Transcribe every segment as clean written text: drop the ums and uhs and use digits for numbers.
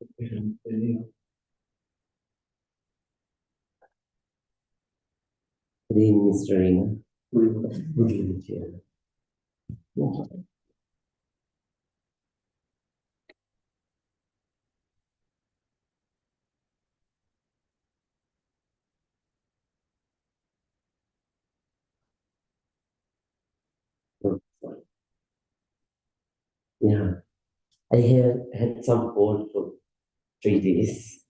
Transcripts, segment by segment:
Good evening, Mr. Rina. Good evening, Chair. Yeah, I have had some cold for 3 days.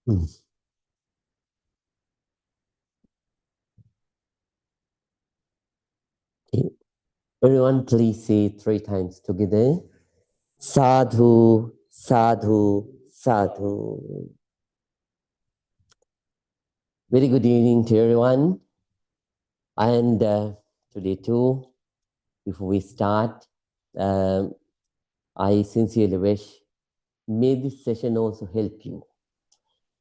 Hmm. Okay. Everyone, please say 3 times together. Sadhu, sadhu, sadhu. Very good evening to everyone. And today too, before we start, um, I sincerely wish may this session also help you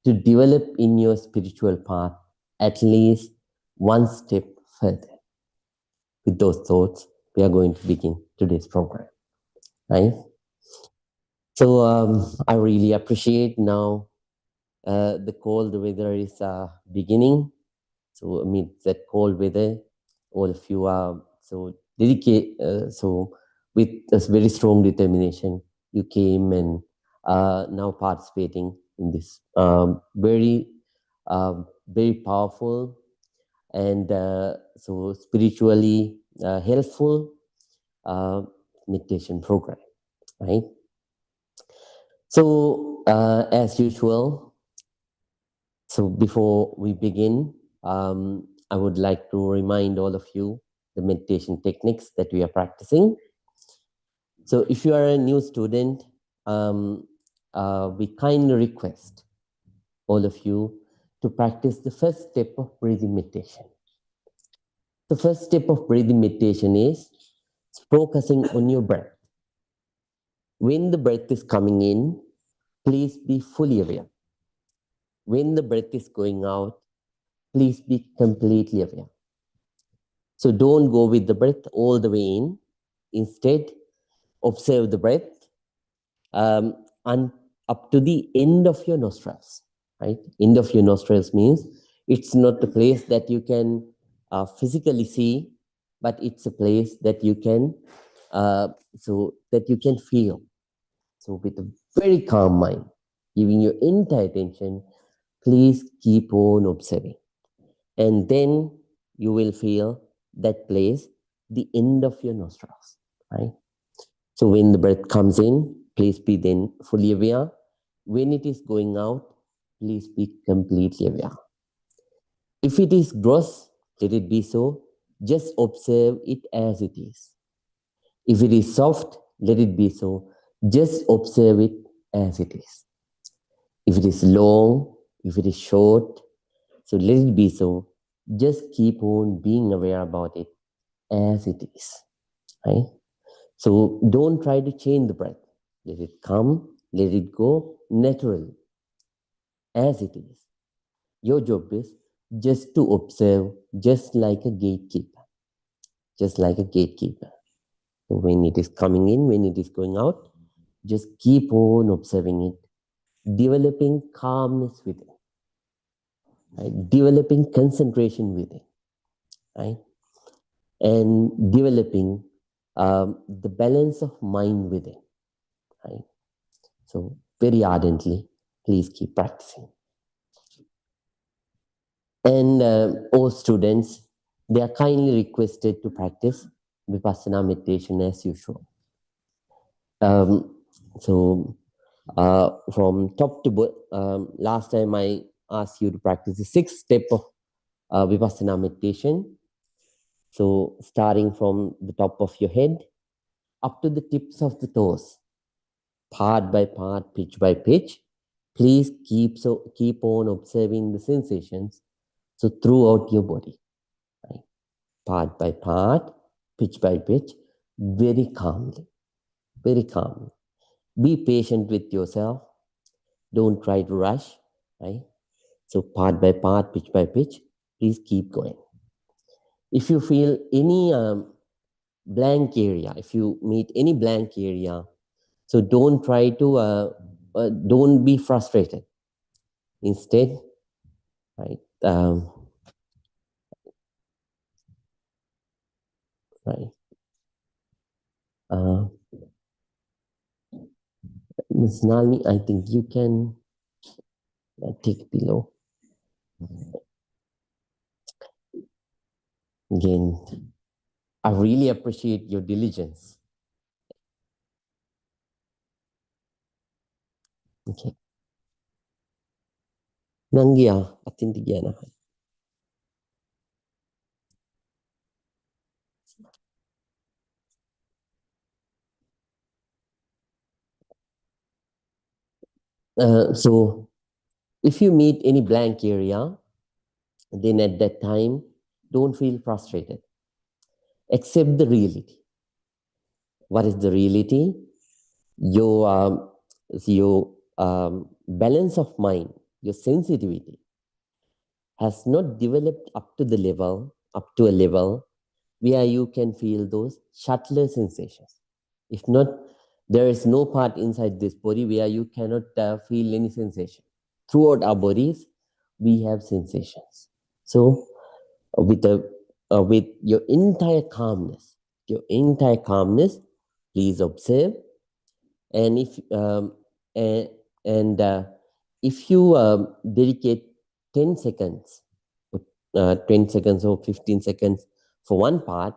to develop in your spiritual path at least one step further. With those thoughts, we are going to begin today's program, right? So I really appreciate now the cold weather is beginning. So amid that cold weather, all of you are so dedicated. So with a very strong determination, you came and now participating in this very powerful and so spiritually helpful uh, meditation program, right? So as usual, so before we begin, I would like to remind all of you the meditation techniques that we are practicing. So if you are a new student, we kindly request all of you to practice the first step of breathing meditation. The first step of breathing meditation is focusing on your breath. When the breath is coming in, please be fully aware. When the breath is going out, please be completely aware. So don't go with the breath all the way in. Instead, observe the breath and up to the end of your nostrils, right? End of your nostrils means it's not a place that you can physically see, but it's a place that you can so that you can feel. So with a very calm mind, giving your entire attention, please keep on observing. And then you will feel that place, the end of your nostrils, right? So when the breath comes in, please be then fully aware. When it is going out, please be completely aware. If it is gross, let it be so. Just observe it as it is. If it is soft, let it be so. Just observe it as it is. If it is long, if it is short, so let it be so. Just keep on being aware about it as it is, right? So don't try to change the breath. Let it come, let it go naturally, as it is. Your job is just to observe, just like a gatekeeper, just like a gatekeeper. So when it is coming in, when it is going out, just keep on observing it, developing calmness within, right? Developing concentration within, right? And developing the balance of mind within, right? So very ardently, please keep practicing. And all students, they are kindly requested to practice Vipassana meditation as usual. So from top to last time I asked you to practice the 6th step of Vipassana meditation. So starting from the top of your head up to the tips of the toes, part by part, pitch by pitch. Please keep on observing the sensations. So throughout your body, right? Part by part, pitch by pitch, very calmly, very calmly. Be patient with yourself. Don't try to rush, right? So part by part, pitch by pitch, please keep going. If you feel any blank area, if you meet any blank area, so don't try to, don't be frustrated. Instead, right, right. Ms. Nalini, I think you can take below. Again, I really appreciate your diligence. Okay. Nangya, atintigyan. So if you meet any blank area, then at that time, don't feel frustrated. Accept the reality. What is the reality? Your balance of mind, your sensitivity has not developed up to a level where you can feel those subtler sensations. If not, there is no part inside this body where you cannot feel any sensation. Throughout our bodies, we have sensations. So, with your entire calmness, please observe. And and if you dedicate 10 seconds, 10 seconds or 15 seconds for one part,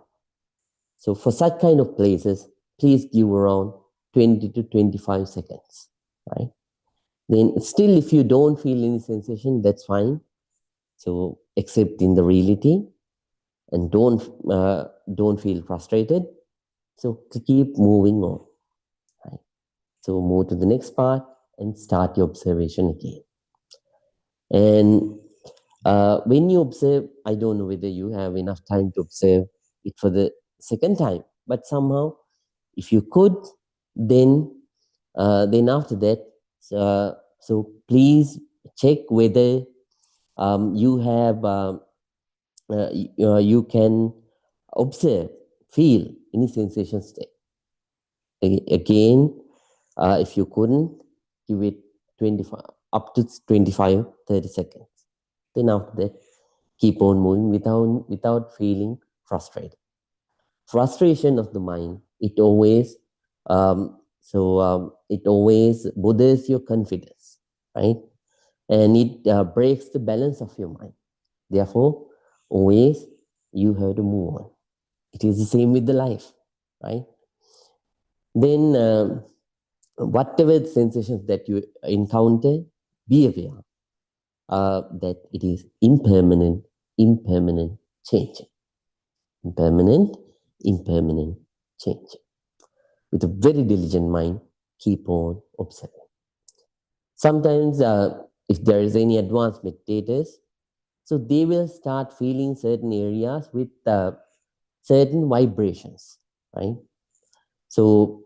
so for such kind of places, please give around 20 to 25 seconds, right? Then still, if you don't feel any sensation, that's fine. So accept in the reality and don't feel frustrated. So to keep moving on, right? So move to the next part and start your observation again. And when you observe, I don't know whether you have enough time to observe it for the second time, but somehow, if you could, then after that, so please check whether you have you can observe, feel any sensations there. Again, if you couldn't, give it 25 up to 25, 30 seconds. Then after that, keep on moving without feeling frustrated. Frustration of the mind, it always it always bothers your confidence, right? And it breaks the balance of your mind. Therefore, always you have to move on. It is the same with the life, right? Then whatever the sensations that you encounter, be aware that it is impermanent, changing. Impermanent, changing. With a very diligent mind, keep on observing. Sometimes, if there is any advanced meditators, so they will start feeling certain areas with certain vibrations, right? So,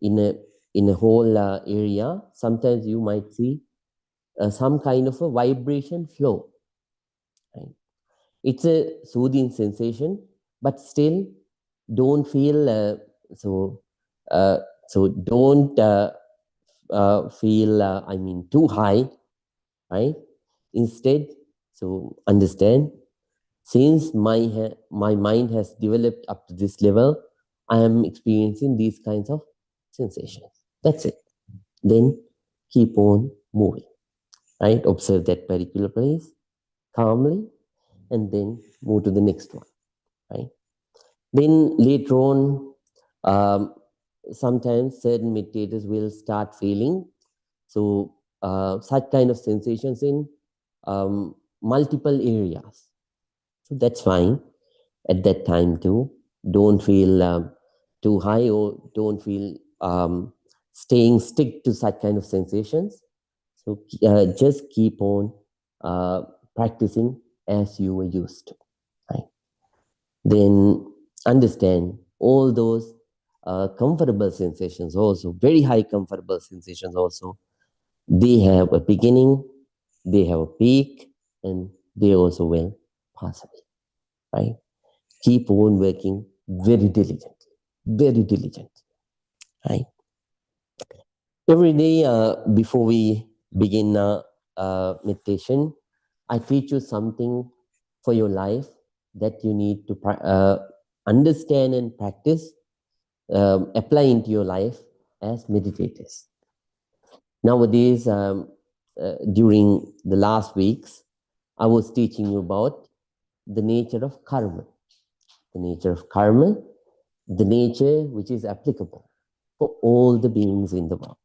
in a whole area, sometimes you might see some kind of a vibration flow. It's a soothing sensation, but still don't feel so. Uh, so don't feel too high, right? Instead, so understand, since my mind has developed up to this level, I am experiencing these kinds of sensations. That's it. Then keep on moving, right? Observe that particular place calmly, and then move to the next one, right? Then later on, um, sometimes certain meditators will start feeling such kind of sensations in multiple areas. So that's fine at that time too. Don't feel too high, or don't feel staying stick to such kind of sensations. So just keep on practicing as you were used to. Right? Then understand all those comfortable sensations also, very high comfortable sensations also. They have a beginning, they have a peak, and they also will pass away. Right? Keep on working very diligently, very diligent. Right? Every day before we begin meditation, I teach you something for your life that you need to understand and practice, apply into your life as meditators. Nowadays, during the last weeks, I was teaching you about the nature of karma, the nature of karma, the nature which is applicable for all the beings in the world.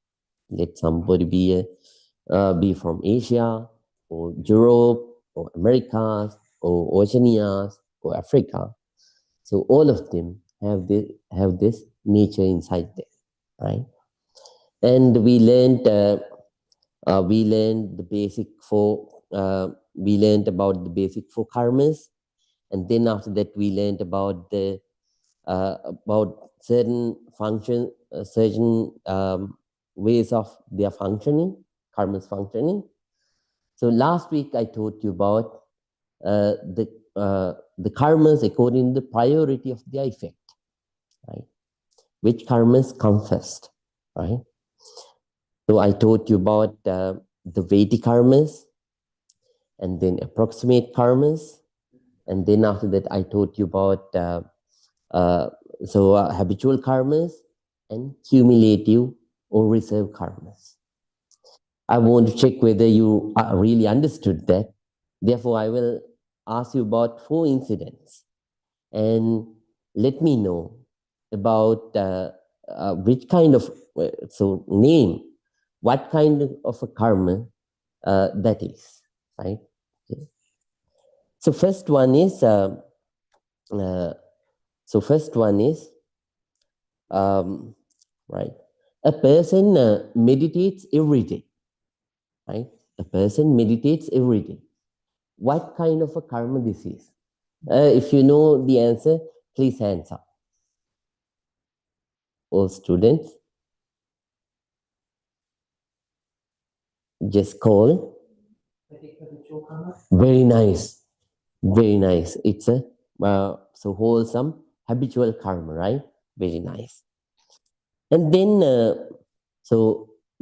Let somebody be from Asia or Europe or Americas or Oceania or Africa. So all of them have this nature inside them, right? And we learned the basic four. We learned about the basic four karmas, and then after that we learned about certain function, certain ways of their functioning, karma's functioning. So last week I taught you about the karmas according to the priority of their effect, right? Which karmas come first, right? So I taught you about the Vedic karmas, and then approximate karmas, and then after that I taught you about habitual karmas and cumulative or reserve karmas. I want to check whether you really understood that. Therefore, I will ask you about 4 incidents and let me know about which kind of name, what kind of a karma that is, right? Okay. So first one is uh, right. A person meditates every day, right? A person meditates every day. What kind of a karma this is? If you know the answer, please hands up. All students, just call. Very nice. Very nice. It's a wholesome habitual karma, right? Very nice. And then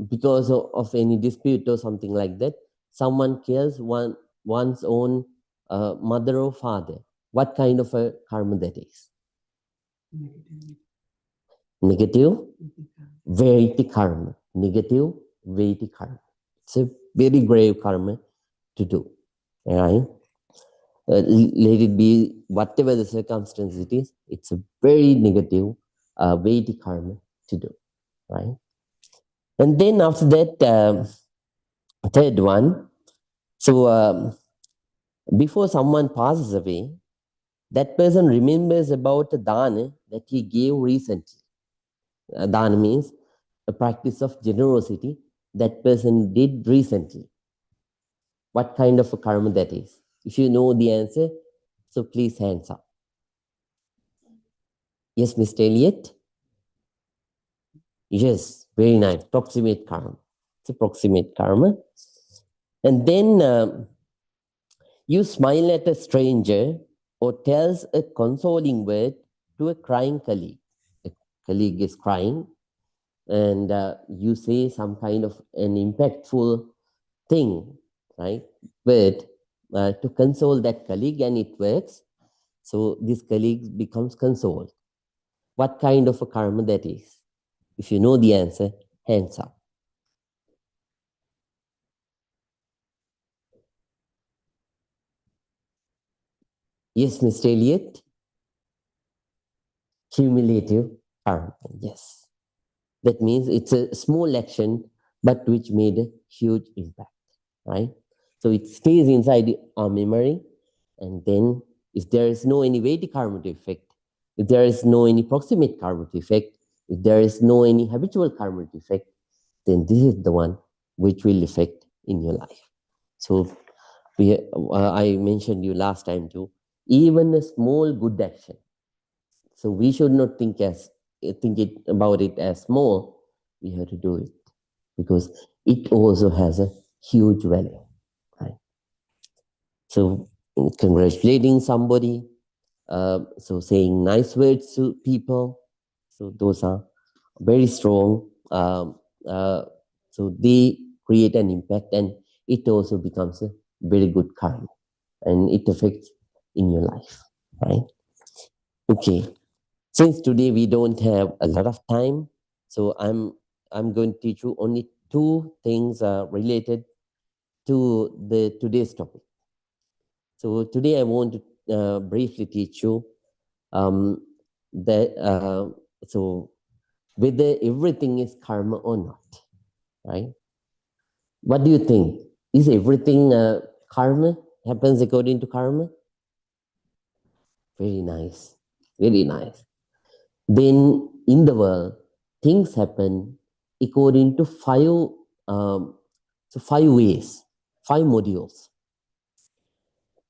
because of any dispute or something like that, someone kills one's own mother or father. What kind of a karma that is? Negative Vaiti karma. Negative Vaiti karma. It's a very grave karma to do. Right? Let it be whatever the circumstance it is, it's a very negative Vaiti karma to do. Right? And then after that, third one, before someone passes away, that person remembers about the dana that he gave recently. Dana means a practice of generosity that person did recently. What kind of a karma that is? If you know the answer, so please hands up. Yes, Mr. Elliot? Yes, very nice. Proximate karma. It's a proximate karma. And then You smile at a stranger or tells a consoling word to a crying colleague. A colleague is crying, and you say some kind of an impactful thing, right? But to console that colleague, and it works. So this colleague becomes consoled. What kind of a karma that is? If you know the answer, hands up. Yes, Mr. Elliot, cumulative karma. Yes. That means it's a small action, but which made a huge impact, right? So it stays inside our memory, and then if there is no any weighty karmatic effect, if there is no any proximate karmatic effect, if there is no any habitual karmatic effect, then this is the one which will affect in your life. So I mentioned you last time too, even a small good action. So we should not think it about it as small. We have to do it because it also has a huge value. Right? So congratulating somebody, so saying nice words to people. So those are very strong. So they create an impact, and it also becomes a very good karma, and it affects in your life, right? Okay. Since today we don't have a lot of time, so I'm going to teach you only two things related to the today's topic. So today I want to briefly teach you um, that so whether everything is karma or not, right? What do you think? Is everything karma? Happens according to karma? Very nice, very nice. Then in the world, things happen according to um, five ways, five modules.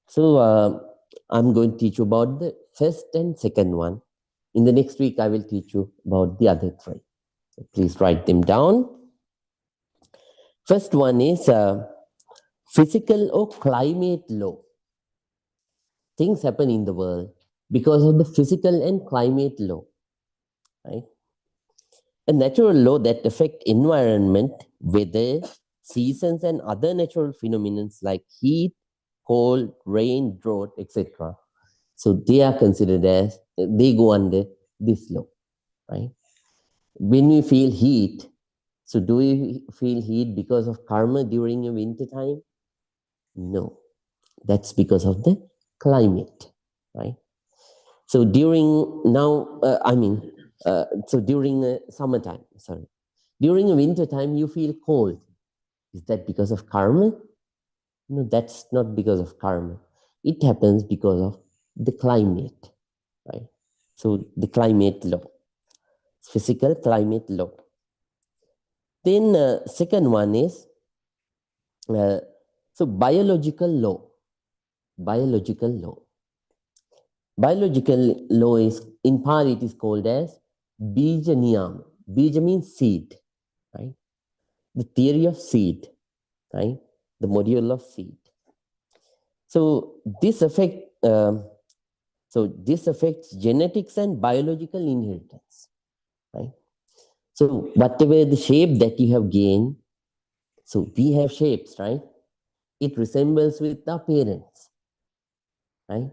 So I'm going to teach you about the first and second one. In the next week, I will teach you about the other three. So please write them down. First one is physical or climate law. Things happen in the world because of the physical and climate law, right? A natural law that affect environment, weather, seasons, and other natural phenomena like heat, cold, rain, drought, etc. So they are considered as, they go under this law, right? When we feel heat, so do we feel heat because of karma during a winter time? No, that's because of the climate, right? So during now, so during summertime, sorry, during a winter time, you feel cold. Is that because of karma? No, that's not because of karma. It happens because of the climate, right? So the climate law, physical climate law. Then second one is uh, so biological law. Biological law. Biological law is, in part, it is called as bija niyam. Bija means seed, right? The theory of seed, right? The module of seed. So this this affects genetics and biological inheritance, right? So whatever the shape that you have gained, so we have shapes, right? It resembles with the parents, right?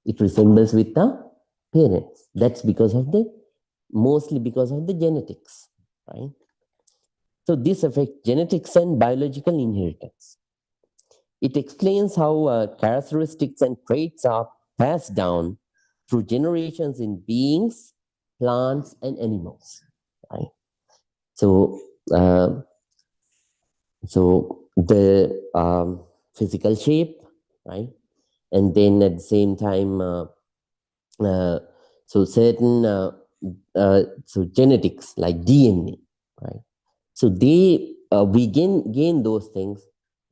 It resembles with the parents. That's because of mostly because of the genetics, right? So this affects genetics and biological inheritance. It explains how characteristics and traits are passed down through generations in beings, plants, and animals, right? So, uh, so the physical shape, right? And then at the same time, uh, so certain so genetics like DNA, right? So we gain those things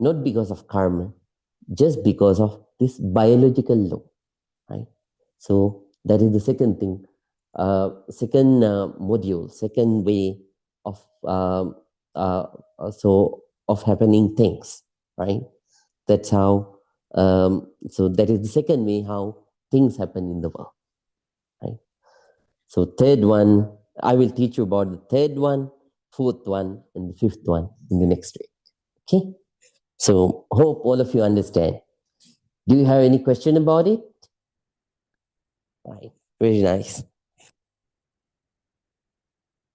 not because of karma, just because of this biological law, right? So that is the second thing, second module, second way of uh, of happening things, right? That's how So that is the second way how things happen in the world. Right? So third one, I will teach you about the third one, fourth one, and the fifth one in the next week. Okay. So hope all of you understand. Do you have any question about it? Right. Very nice.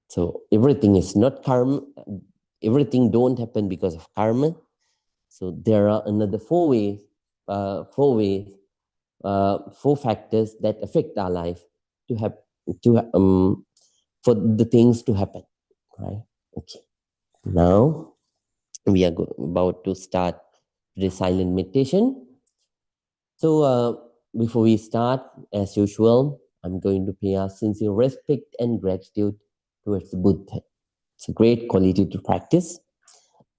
So everything is not karma. Everything don't happen because of karma. So there are another four factors that affect our life to have for the things to happen. Right. Okay. Now we are about to start the silent meditation. So before we start, as usual, I'm going to pay our sincere respect and gratitude towards the Buddha. It's a great quality to practice.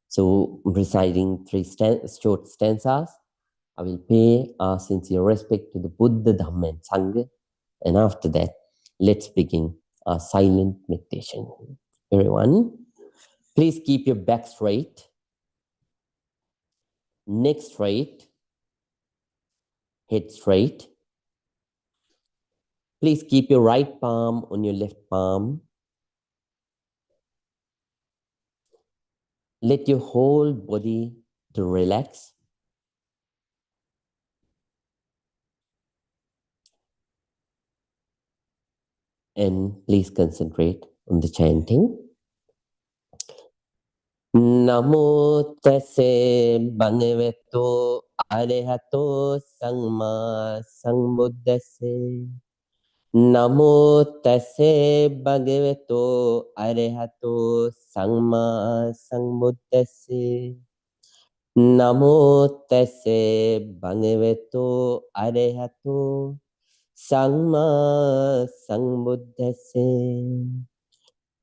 So reciting three short stanzas, I will pay our sincere respect to the Buddha, Dhamma, and Sangha. And after that, let's begin our silent meditation. Everyone, please keep your back straight, neck straight, head straight. Please keep your right palm on your left palm. Let your whole body to relax. And please concentrate on the chanting. Namo tase bhagavato arahato samma sambuddhase. Namo tase bhagavato arahato samma sambuddhase. Namo tase bhagavato arahato samma sambuddhase.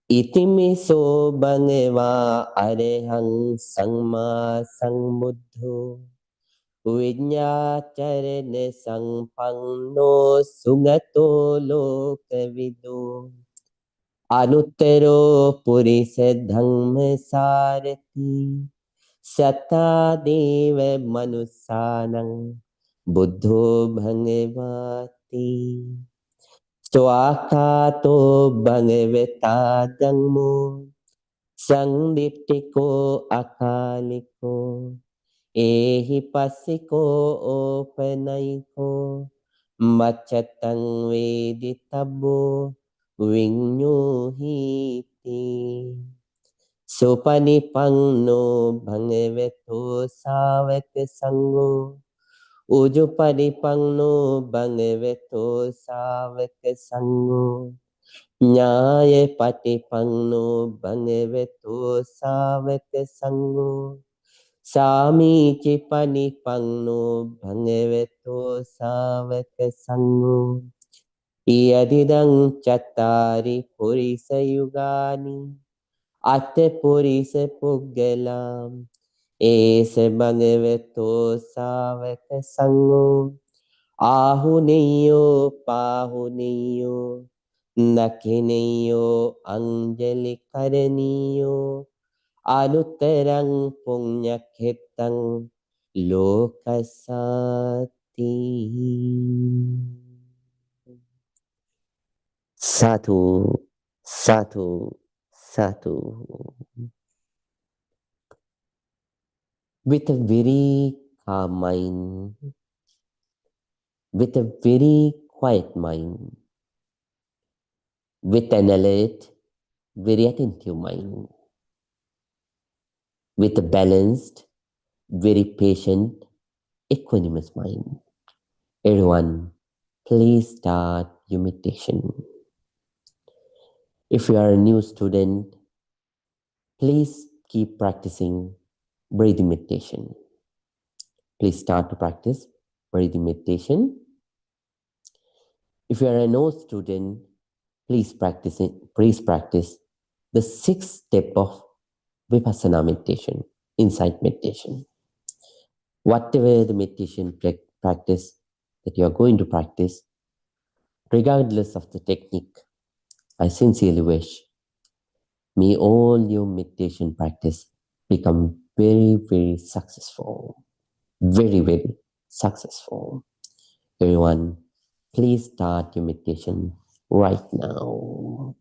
Itimiso bhagava arahang samma sambuddho vinyācarana sampanno sugato lokavido anuttaro purisa dhamma sarati sata deva manusanang buddho bhagavati swakato bhagavata dhammo sangdittiko akaliko ehi passiko opanayiko macchatang veditabbo vinyuhiti supanipanno bhagavato savaka sangho ujupadipanno bhagavato savaka sangho Nyaya patipanno bhagavato savaka sangho Sami panipanno bhagavato savaka sangho Yadidang chattari purisa yugani Atte purisa puggalam Ese bhagavato savaka sangho Ahuneyo pahuneyo Nakineyo anjali karaniyo Anutterang punyakhetang lokasati. Satu, satu, satu. With a very calm mind, with a very quiet mind, with an alert, very attentive mind, with a balanced, very patient, equanimous mind. Everyone, please start your meditation. If you are a new student, please keep practicing breathing meditation. Please start to practice breathing meditation. If you are an old student, please practice the sixth step of Vipassana meditation, insight meditation. Whatever the meditation practice that you are going to practice, regardless of the technique, I sincerely wish may all your meditation practice become very, very successful. Very, very successful. Everyone, please start your meditation right now.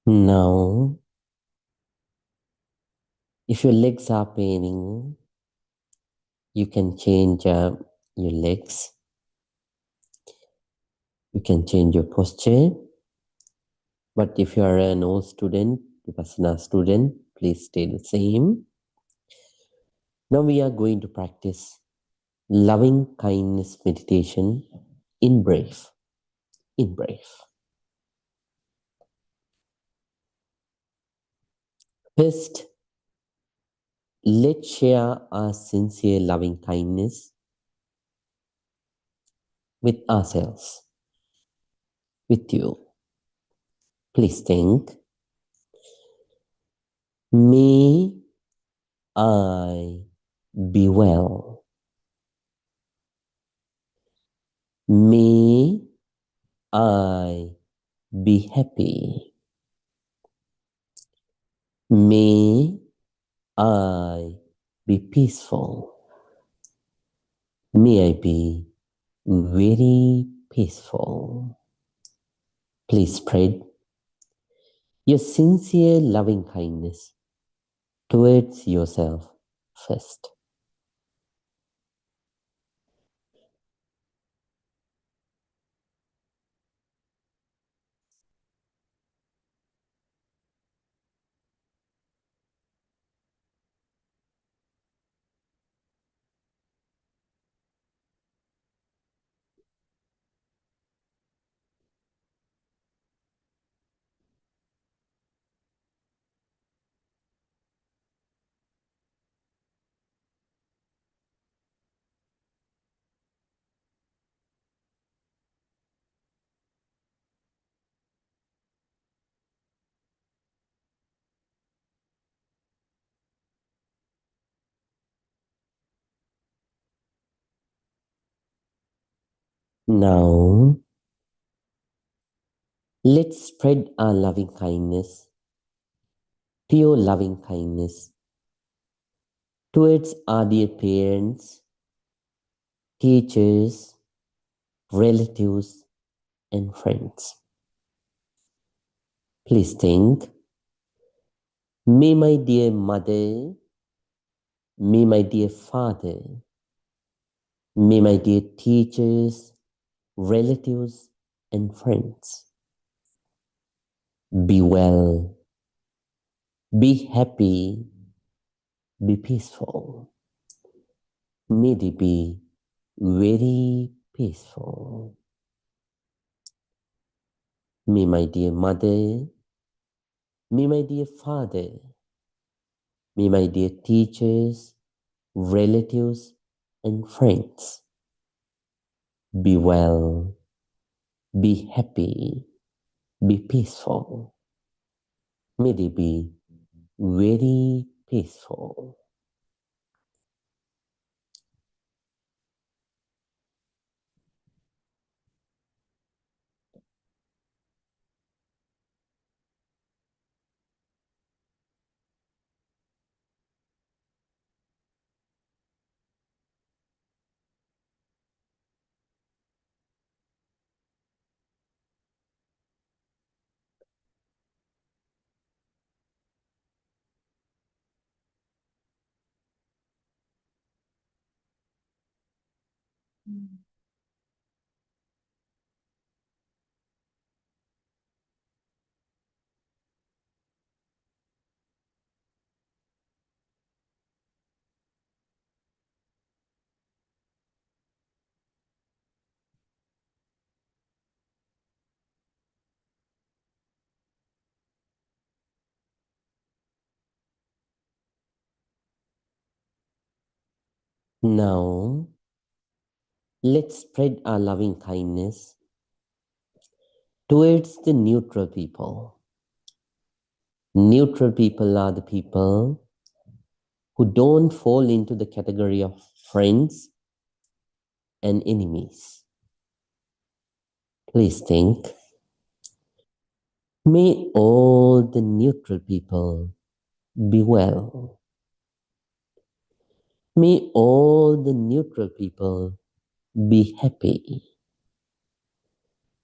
Now, if your legs are paining, you can change your legs. You can change your posture. But if you are an old student, Vipassana student, please stay the same. Now we are going to practice loving kindness meditation in brief. In brief. First, let's share our sincere loving kindness with ourselves, with you. Please think, may I be well. May I be happy. May I be peaceful. May I be very peaceful. Please spread your sincere loving kindness towards yourself first. Now, let's spread our loving kindness, pure loving kindness, towards our dear parents, teachers, relatives, and friends. Please think, may my dear mother, may my dear father, may my dear teachers, relatives, and friends be well, be happy, be peaceful. May they be very peaceful. May my dear mother, may my dear father, may my dear teachers, relatives, and friends be well, be happy, be peaceful. May they be very peaceful. Now, let's spread our loving kindness towards the neutral people. Neutral people are the people who don't fall into the category of friends and enemies. Please think, may all the neutral people be well. May all the neutral people be happy.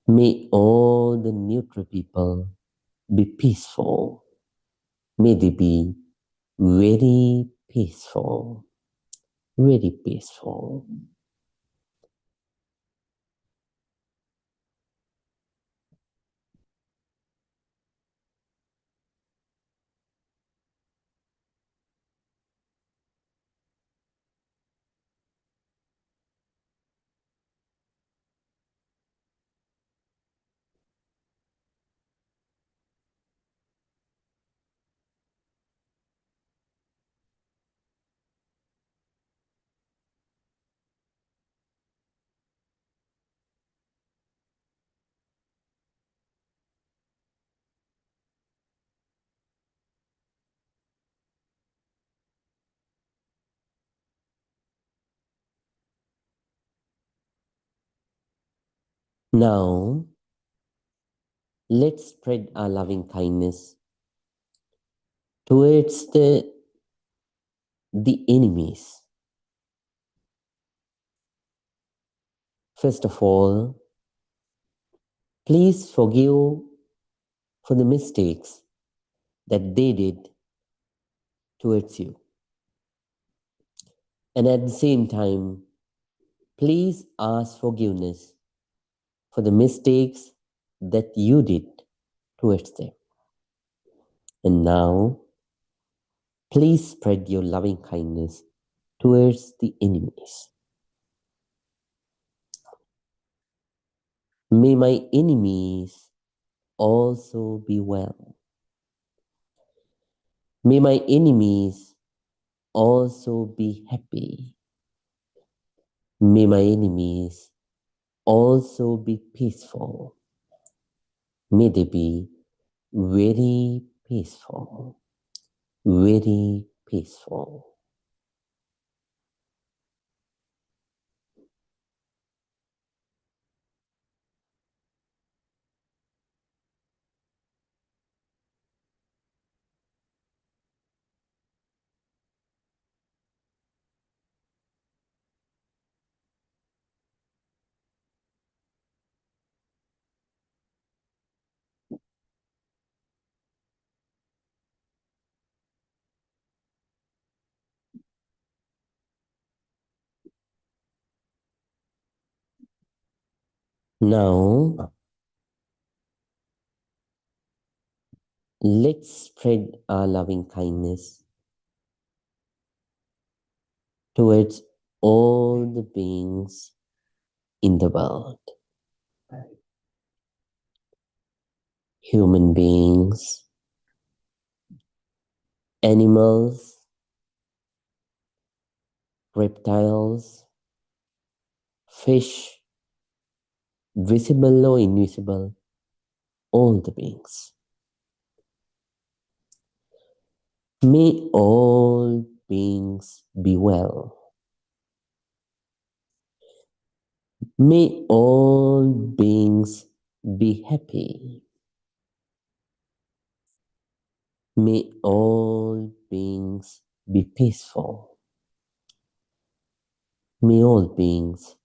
May all the neutral people be peaceful. May they be very peaceful, very peaceful. Now, let's spread our loving kindness towards the enemies. First of all, please forgive for the mistakes that they did towards you. And at the same time, please ask forgiveness for the mistakes that you did towards them. And now, please spread your loving kindness towards the enemies. May my enemies also be well. May my enemies also be happy. May my enemies also be peaceful. May they be very peaceful, very peaceful. Now, let's spread our loving kindness towards all the beings in the world. Human beings, animals, reptiles, fish, visible or invisible, all the beings. May all beings be well. May all beings be happy. May all beings be peaceful. May all beings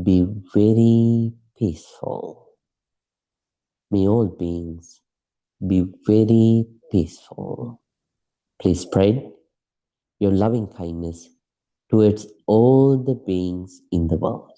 be very peaceful. May all beings be very peaceful. Please spread your loving kindness towards all the beings in the world.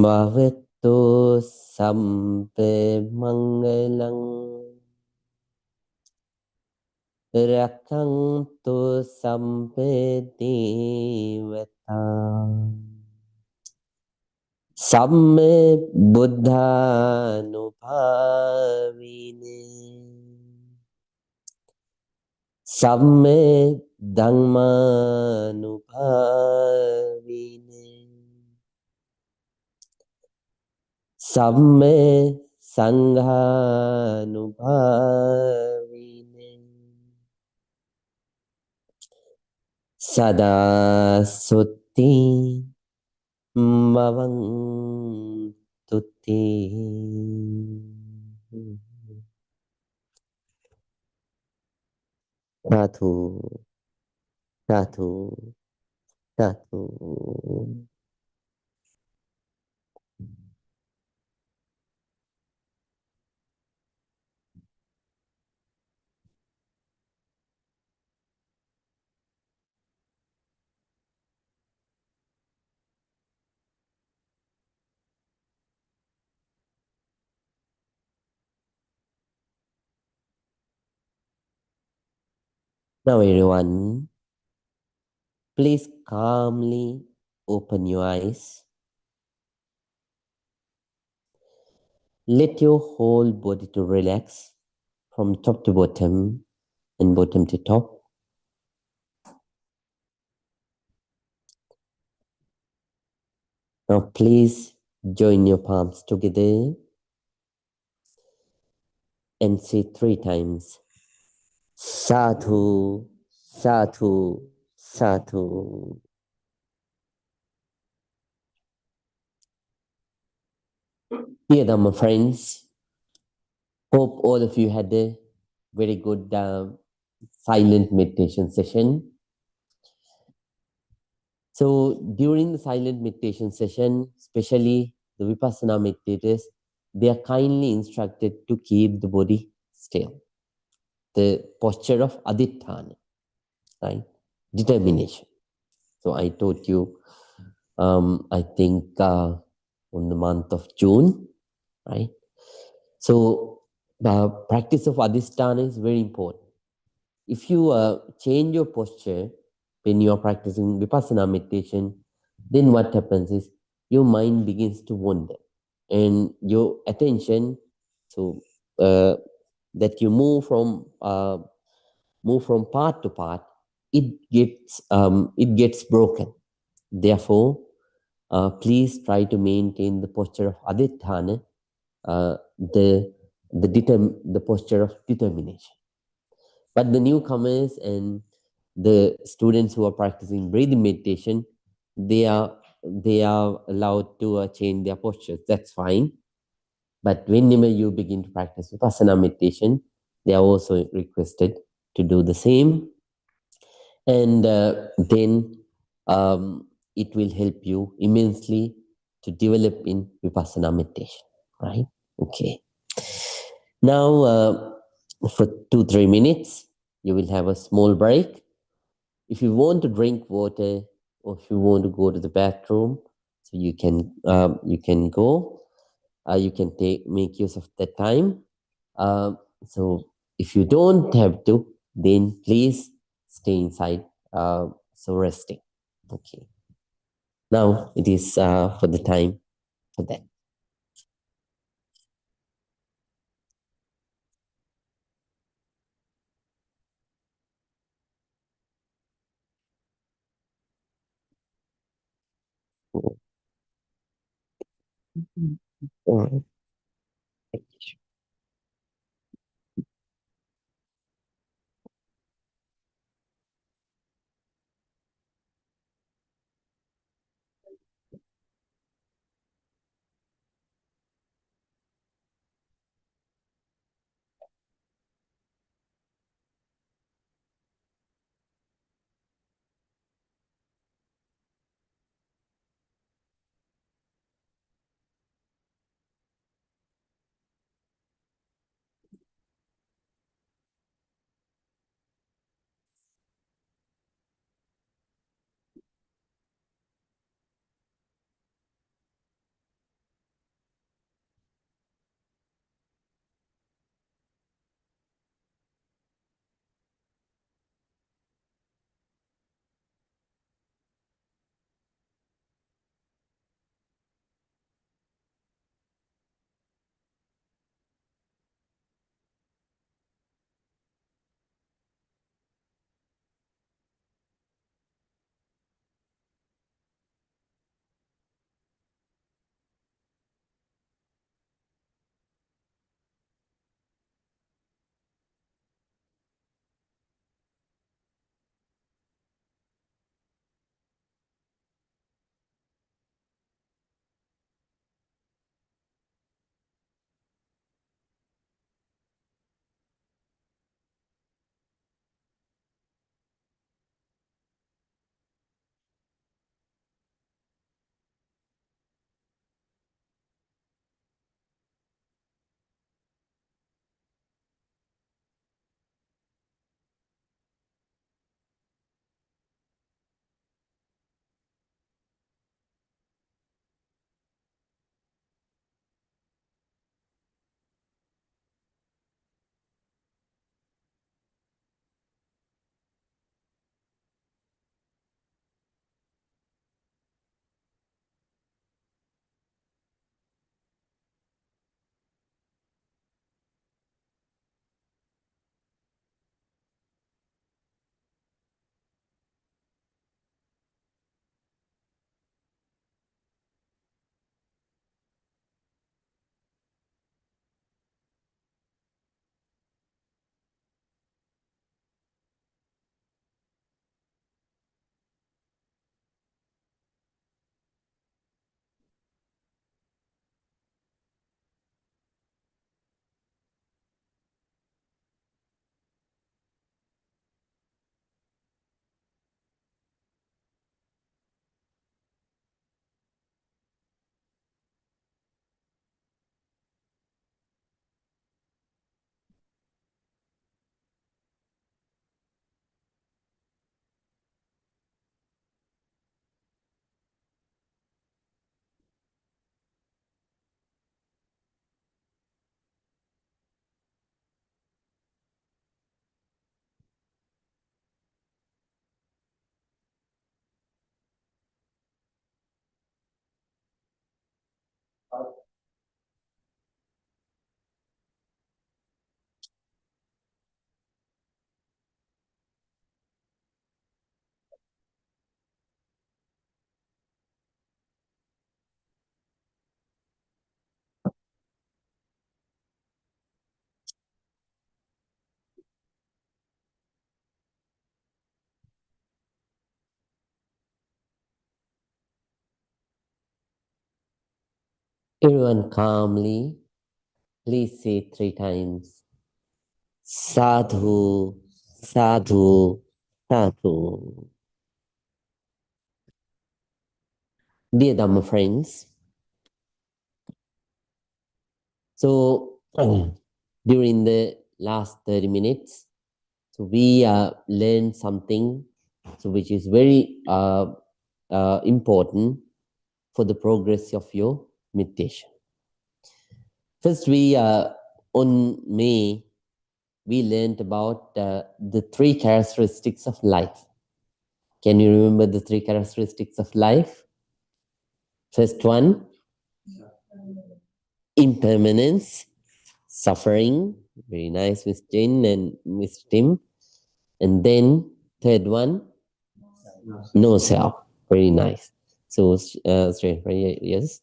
Bhavattu sampe mangalang rakantu sampe devata Samme buddhanupavine. Samme dhammanupavine. Samme sanghanupavine. Sada sutti Mavantuti. Satu, satu, satu. Now everyone, please calmly open your eyes. Let your whole body to relax from top to bottom and bottom to top. Now please join your palms together and say 3 times. Sadhu, sadhu, sadhu. Dear Dhamma friends, hope all of you had a very good silent meditation session. So during the silent meditation session, especially the Vipassana meditators, they are kindly instructed to keep the body still. The posture of aditthana, right? Determination. So I taught you, I think on the month of June, right? So the practice of adhisthana is very important. If you change your posture when you are practicing Vipassana meditation, then what happens is your mind begins to wander and your attention, so that you move from part to part, it gets broken. Therefore, please try to maintain the posture of aditthana, the posture of determination. But the newcomers and the students who are practicing breathing meditation, they are allowed to change their postures. That's fine. But whenever you begin to practice Vipassana meditation, they are also requested to do the same. And then it will help you immensely to develop in Vipassana meditation, right? Okay. Now, for 2-3 minutes, you will have a small break. If you want to drink water or if you want to go to the bathroom, so you can go. You can make use of that time. So if you don't have to, then please stay inside. So resting. Okay. Now it is for the time for that. All right. Everyone calmly, please say 3 times. Sadhu, sadhu, sadhu. Dear Dhamma friends, so during the last 30 minutes, so we learned something so which is very important for the progress of your meditation. First, on May, we learned about the 3 characteristics of life. Can you remember the 3 characteristics of life? First one, impermanence, suffering. Very nice, Miss Jane and Miss Tim. And then third one, no self. Very nice. So straight, right? Yes.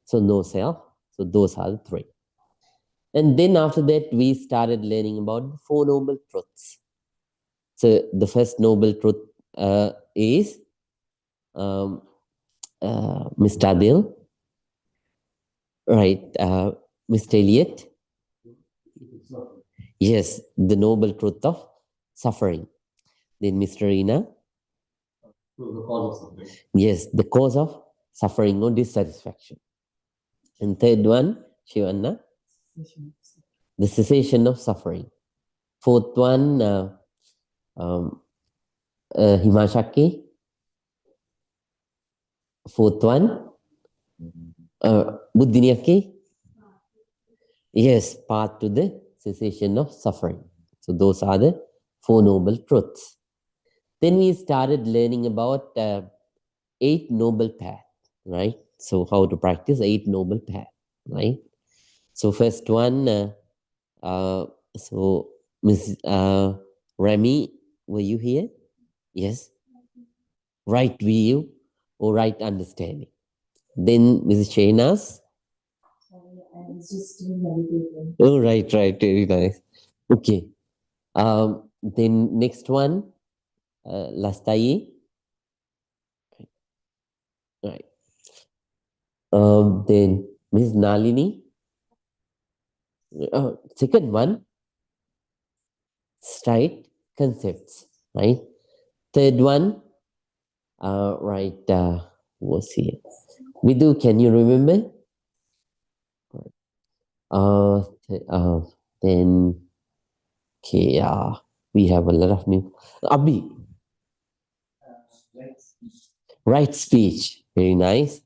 So no self. So those are the 3. And then after that, we started learning about the 4 noble truths. So the first noble truth is Mr. Adil, right? Mr. Elliot. Yes, the noble truth of suffering. Then Mr. Rina. Yes, the cause of suffering or dissatisfaction. And third one, Shivanna, the cessation of suffering. Fourth one, Himashaki. Fourth one, Buddhiniyaki. Yes, path to the cessation of suffering. So those are the 4 noble truths. Then we started learning about 8 noble paths, right? So how to practice 8 noble paths, right? So first one, so Ms. Remy, were you here? Yes. Right view or right understanding. Then Mrs. Shehnas. Oh, right, very nice. Okay. Then next one, Lastai. Right. Then Ms. Nalini. Second one, straight concepts, right? Third one, right, what's here? Vidhu, can you remember? Uh, then, okay, we have a lot of new. Abhi, right speech, very nice.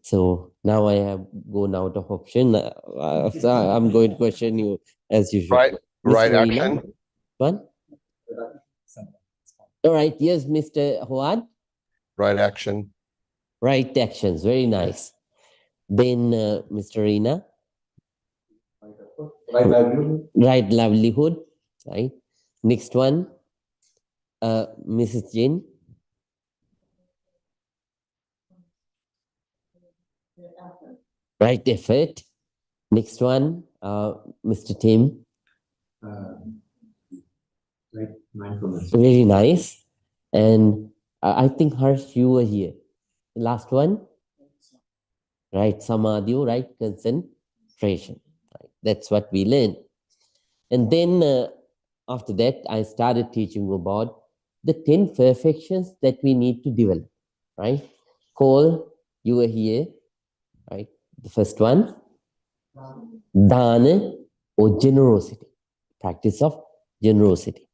So now I have gone out of option. So I'm going to question you as usual. Right Mr. action. Rina, one. All right, yes, Mr. Huad. Right action. Right actions, very nice. Then Mr. Rina. Right livelihood. Right. Next one, Mrs. Jane. Right effort. Next one, Mr. Tim. Very nice. And I think Harsh, you were here. Last one, right? Samadhi, right? Concentration. Right? That's what we learned. And then after that, I started teaching about the 10 perfections that we need to develop, right? Cole, you were here, right? The first one, dana or generosity, practice of generosity.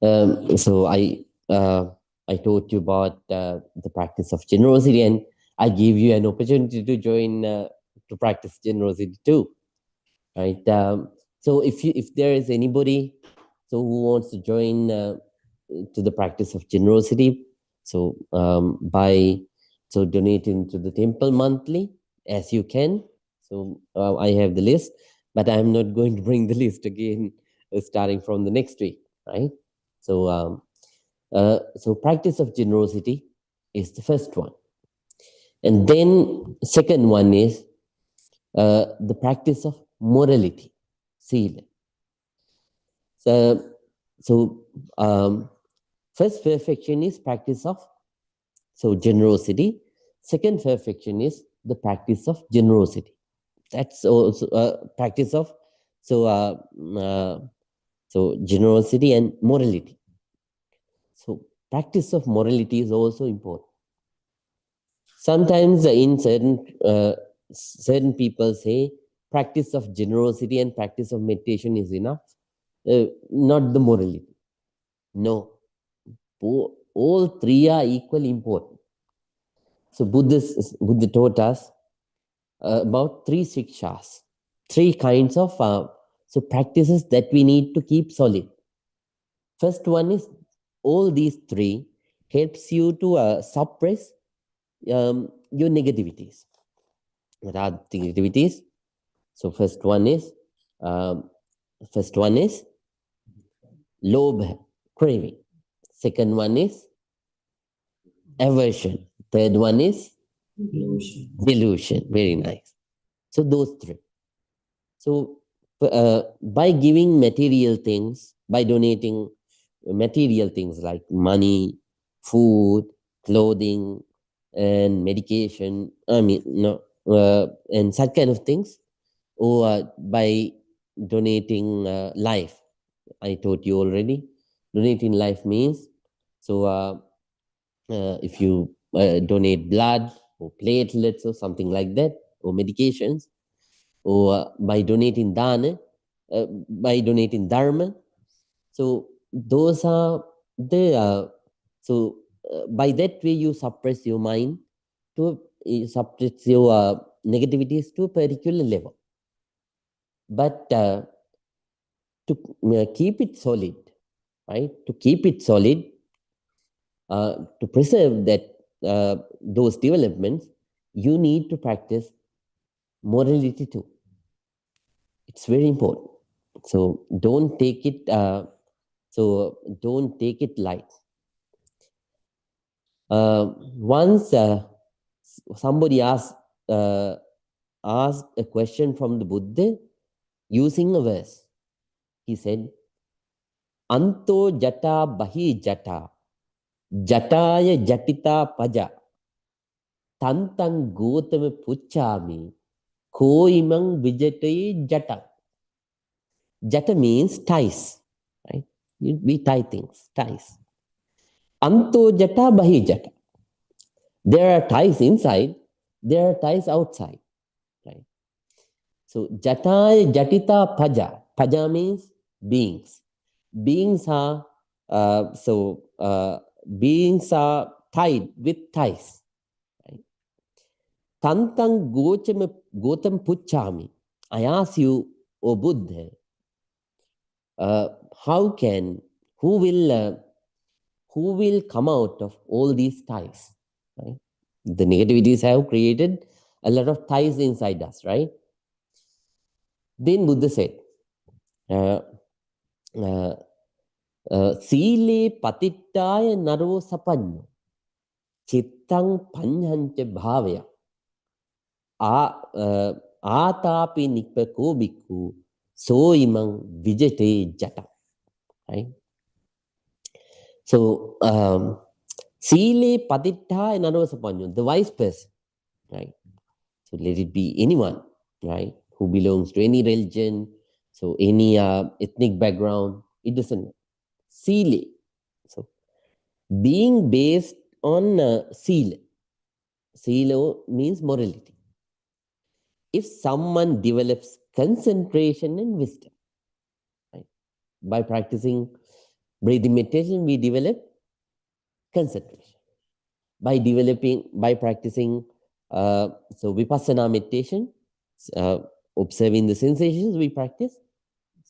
So I taught you about the practice of generosity, and I gave you an opportunity to join to practice generosity too, right? So if there is anybody so who wants to join to the practice of generosity, so by so donating to the temple monthly as you can. So I have the list, but I'm not going to bring the list again starting from the next week, right? So so practice of generosity is the first one, and then second one is the practice of morality, sila. So first perfection is practice of so generosity. Second perfection is the practice of generosity. That's also practice of so generosity and morality. So practice of morality is also important. Sometimes in certain people say practice of generosity and practice of meditation is enough, not the morality. No, all three are equally important. So Buddha taught us about three sikshas, three kinds of so practices that we need to keep solid. First one is all these three helps you to suppress your negativities. What are the negativities? So first one is lobha, craving. Second one is aversion. Third one is delusion. Very nice. So those three. So by giving material things, by donating material things like money, food, clothing, and medication, and such kind of things, or by donating life. I told you already. Donating life means if you donate blood or platelets or something like that, or medications, or by donating dana, by donating dharma. So those are the by that way you suppress your mind you suppress your negativities to a particular level. But to keep it solid, right? To keep it solid, to preserve that those developments, you need to practice morality too. It's very important. So don't take it. Don't take it light. Once somebody asked a question from the Buddha using a verse. He said, "Anto jata bahi jata, jataya jatita paja, tantang gotama puchami, koimang vijate jata." Jata means ties, right? We tie things, ties. Anto jata bahi jata. There are ties inside, there are ties outside, right? So jataya jatita paja. Paja means beings. Beings are beings are tied with ties. Right? Tantang gotam puchami. I ask you, O Buddha, who will come out of all these ties? Right? The negativities have created a lot of ties inside us, right? Then Buddha said, Sile patittaya naro sapanyo, chittang panyancha bhavaya, atapi nipako bhikkhu, so imang vijate jata. Right? So, Sile patittaya naro sapanyo, the wise person, right? So let it be anyone, right, who belongs to any religion, so any ethnic background, it doesn't matter. Sile. So being based on sila. Sila means morality. If someone develops concentration and wisdom, right, by practicing breathing meditation, we develop concentration. By practicing vipassana meditation, observing the sensations, we practice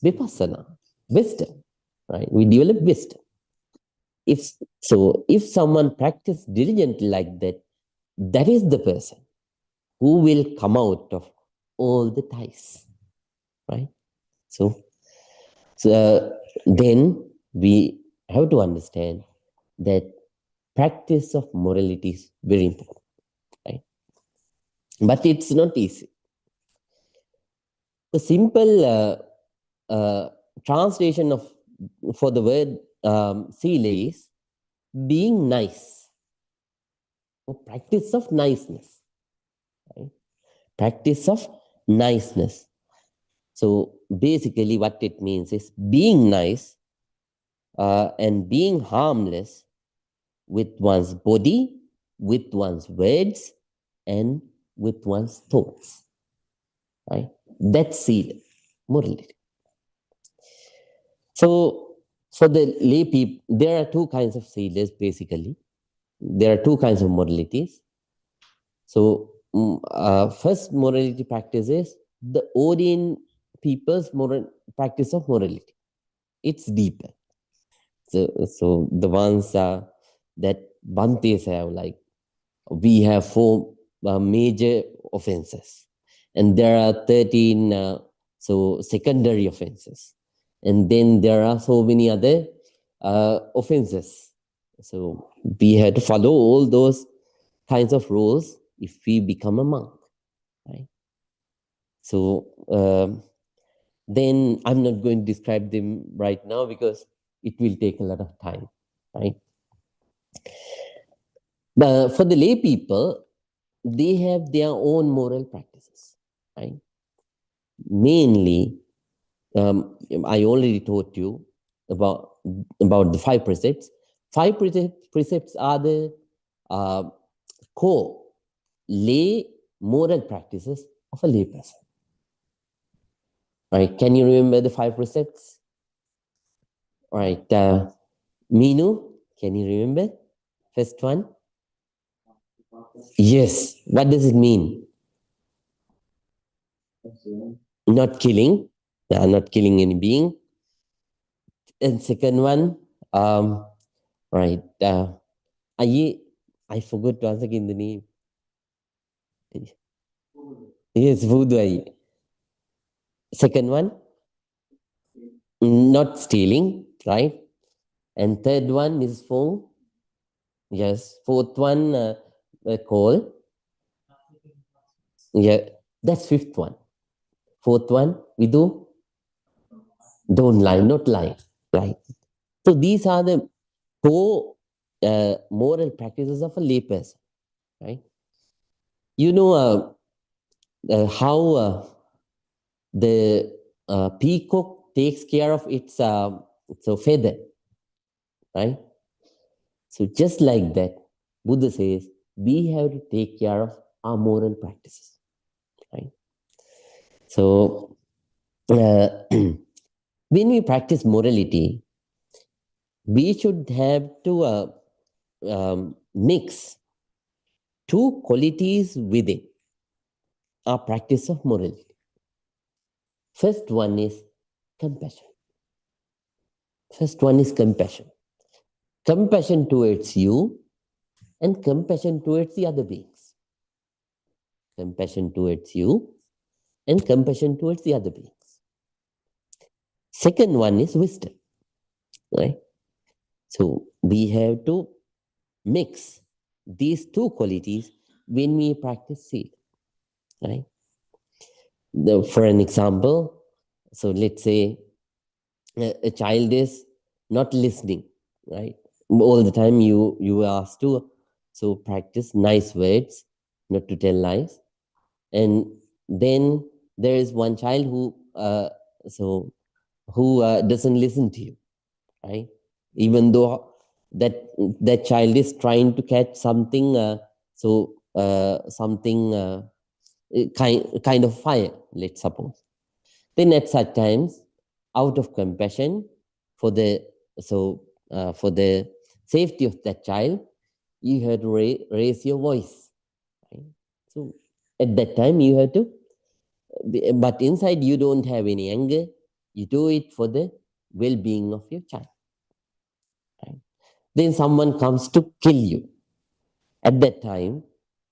vipassana, wisdom, right? We develop wisdom. If someone practices diligently like that, that is the person who will come out of all the ties, right? So then we have to understand that practice of morality is very important, right? But it's not easy. The simple translation for the word sila is being nice, or practice of niceness. right? Practice of niceness. So basically what it means is being nice and being harmless with one's body, with one's words, and with one's thoughts, right? That's seed, morality. So for the lay people, there are two kinds of seeders basically. There are two kinds of moralities. So first morality practice is the Orient people's moral practice of morality. It's deeper. So the ones that Bhantes have, like we have four major offenses, and there are 13 secondary offenses, and then there are so many other offenses. So we have to follow all those kinds of rules if we become a monk, right? So then I'm not going to describe them right now because it will take a lot of time, right? But for the lay people, they have their own moral practices, right? Mainly, I already taught you about the five precepts. Five precepts are the uh, core lay moral practices of a lay person. Right? Can you remember the five precepts? All right, Minu, can you remember? First one? Yes. What does it mean? Not killing. Not killing any being. And second one, right. I forgot to answer in the name. Yes, voodoo. Second one, not stealing, right? And third one, Mrs. Fong. Yes. Fourth one, call. Yeah, that's fifth one. Fourth one, we do don't lie, not lie, right? So these are the core moral practices of a layperson, right? You know how the peacock takes care of its feather, right? So just like that, Buddha says we have to take care of our moral practices, right? So when we practice morality, we should have to mix two qualities within our practice of morality. First one is compassion. First one is compassion. Compassion towards you and compassion towards the other beings. Compassion towards you and compassion towards the other beings. Second one is wisdom, right? So we have to mix these two qualities when we practice seed, right? For an example, so let's say a child is not listening, right? All the time you are asked to so practice nice words, not to tell lies, and then there is one child who doesn't listen to you, right? Even though that child is trying to catch something, something kind of fire, let's suppose. Then at such times, out of compassion for the for the safety of that child, you have to raise your voice. Right? So at that time, you have to, but inside you don't have any anger. You do it for the well-being of your child. Right? Then someone comes to kill you. At that time,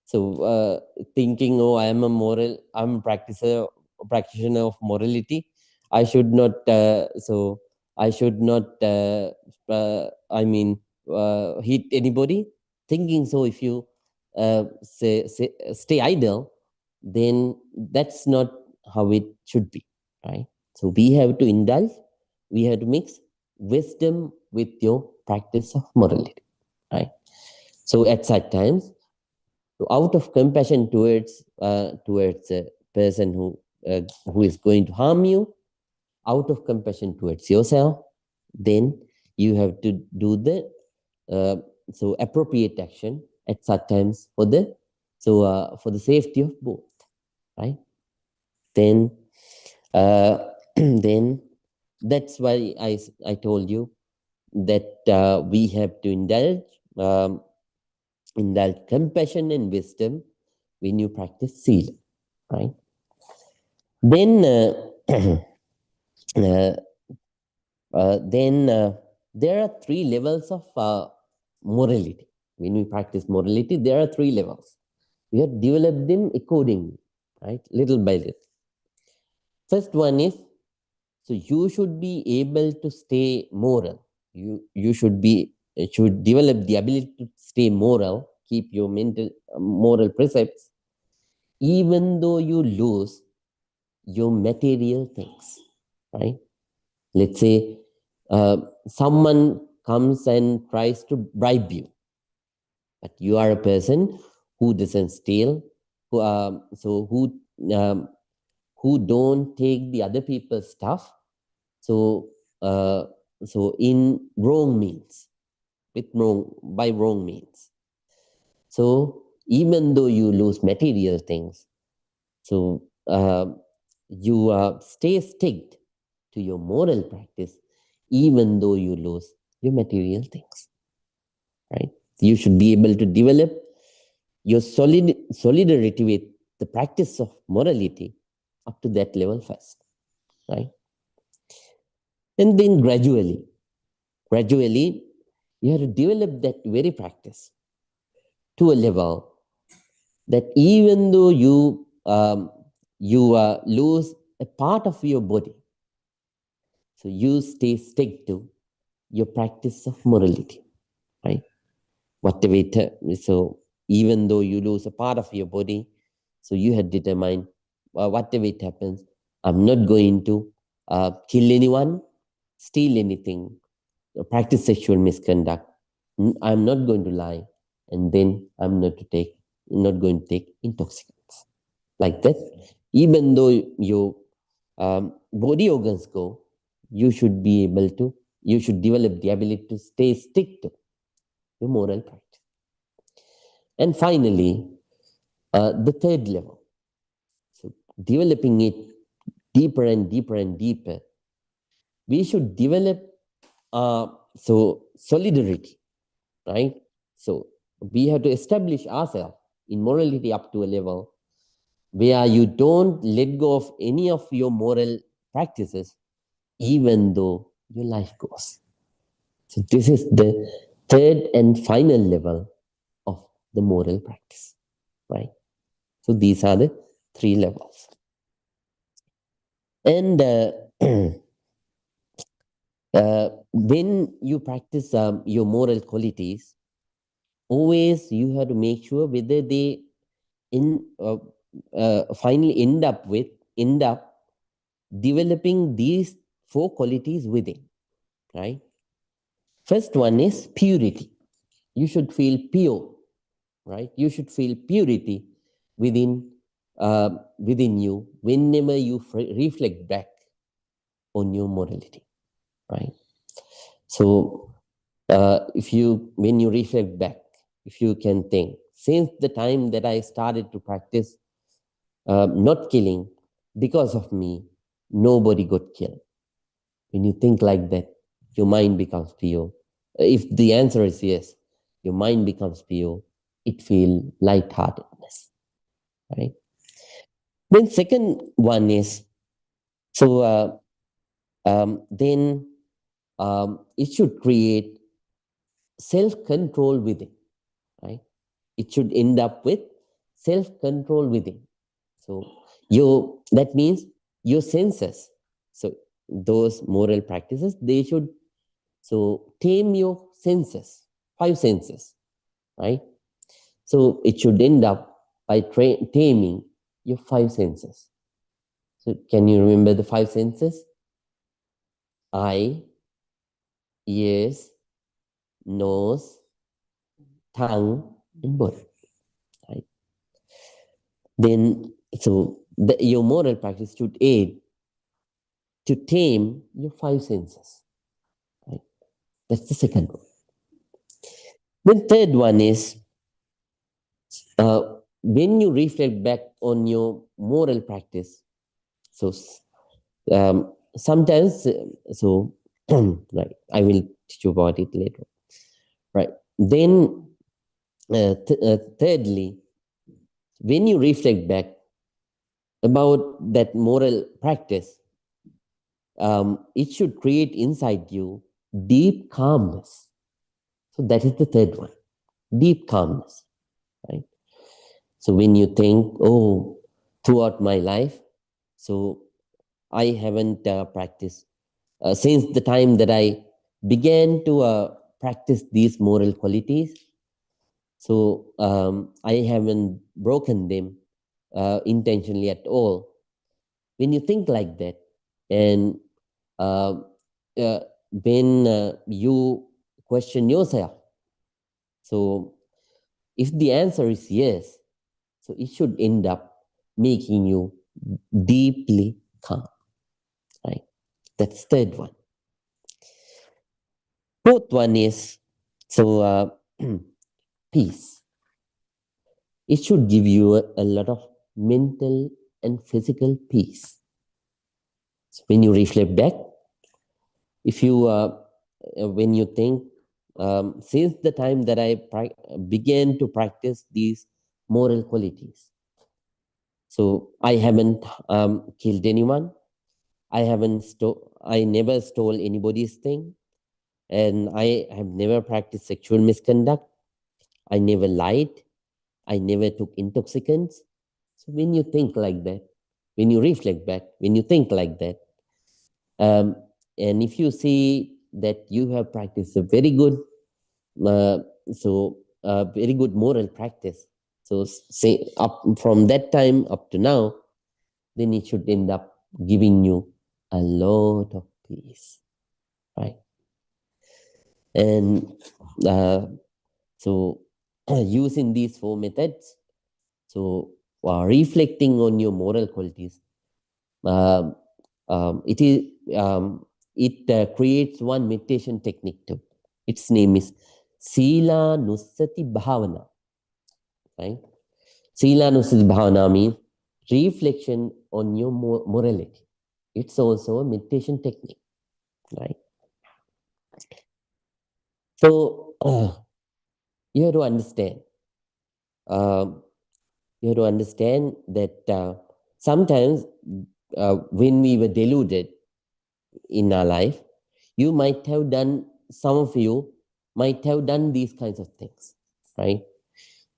so thinking, oh, I'm a practitioner of morality. I should not. I should not. Hit anybody. Thinking so, if you stay idle, then that's not how it should be, right? So we have to indulge. We have to mix wisdom with your practice of morality, right? So at such times, So out of compassion towards a person who is going to harm you, out of compassion towards yourself, then you have to do the appropriate action at such times for the safety of both, right? Then then that's why I told you that we have to indulge compassion and wisdom when you practice sila, right? Then uh, there are three levels of morality. When we practice morality, there are three levels. We have developed them accordingly, right? Little by little. First one is, so you should be able to stay moral. You should develop the ability to stay moral, keep your mental moral precepts, even though you lose your material things, right? Let's say someone comes and tries to bribe you, but you are a person who doesn't steal, so who don't take the other people's stuff. So uh, in wrong means, by wrong means. So even though you lose material things, so you stay sticked to your moral practice, even though you lose your material things, right? You should be able to develop your solidarity with the practice of morality up to that level first, right? And then gradually, you have to develop that very practice to a level that even though you lose a part of your body, so you stay stick to your practice of morality, right? Whatever so even though you lose a part of your body, so you had determined, whatever it happens, I'm not going to kill anyone, steal anything, practice sexual misconduct. I'm not going to lie, and then I'm not going to take intoxicants like that. Even though your body organs go, you should develop the ability to stay stick to your moral practice. And finally, the third level, so developing it deeper and deeper and deeper, we should develop solidarity, right? So we have to establish ourselves in morality up to a level where you don't let go of any of your moral practices, even though your life goes. So this is the third and final level of the moral practice, right? So these are the three levels. And when you practice your moral qualities, always you have to make sure whether they in finally end up developing these four qualities within, right? First one is purity. You should feel pure, right? You should feel purity within within you whenever you reflect back on your morality, right? So when you reflect back, if you can think, since the time that I started to practice not killing, because of me, nobody got killed. When you think like that, your mind becomes pure. If the answer is yes, your mind becomes pure. It feels lightheartedness, right? Then second one is, so then it should create self-control within, right? It should end up with self-control within. So that means your senses. So those moral practices, they should tame your senses, five senses, right? So it should end up by taming your five senses. So can you remember the five senses? Eye, ears, nose, tongue, and body. Right? then your moral practice should aid to tame your five senses. Right? That's the second one. The third one is uh, when you reflect back on your moral practice. So sometimes, right, I will teach you about it later. Right. Then, thirdly, when you reflect back about that moral practice, it should create inside you deep calmness. So that is the third one, deep calmness, right? So when you think, oh, throughout my life, so I haven't practiced since the time that I began to practice these moral qualities. So I haven't broken them intentionally at all. When you think like that, and uh, when you question yourself, so if the answer is yes, so it should end up making you deeply calm, right? That's third one. Fourth one is peace. It should give you a lot of mental and physical peace. So when you reflect back, if you when you think since the time that I began to practice these moral qualities, so I haven't killed anyone, I never stole anybody's thing, and I have never practiced sexual misconduct, I never lied, I never took intoxicants. So when you think like that, when you reflect back, when you think like that, um, and if you see that you have practiced a very good, uh, very good moral practice, so say up from that time up to now, then it should end up giving you a lot of peace, right? And uh, so using these four methods, so reflecting on your moral qualities, um, it is it creates one meditation technique too. Its name is Sila Nusati Bhavana. Right? Sila Nusati Bhavana means reflection on your morality. It's also a meditation technique, right? So you have to understand. Um, you have to understand that sometimes when we were deluded in our life, you might have done, some of you might have done these kinds of things, right?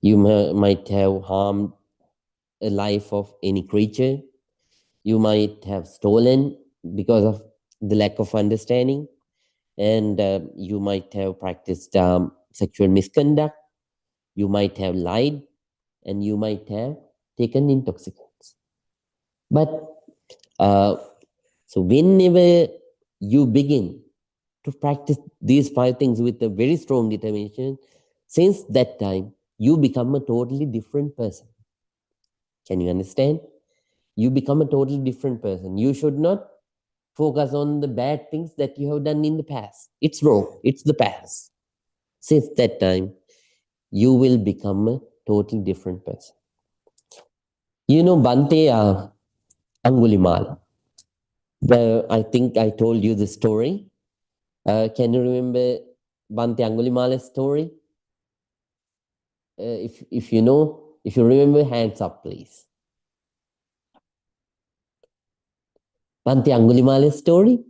You might have harmed a life of any creature. You might have stolen because of the lack of understanding, and you might have practiced sexual misconduct. You might have lied, and you might have taken intoxicants. But uh, so whenever you begin to practice these five things with a very strong determination, since that time, you become a totally different person. Can you understand? You become a totally different person. You should not focus on the bad things that you have done in the past. It's wrong. It's the past. Since that time, you will become a totally different person. You know, Bante Angulimala. I think I told you the story. Can you remember Bante Angulimala's story? If you know, if you remember, hands up, please. Bante Angulimala's story?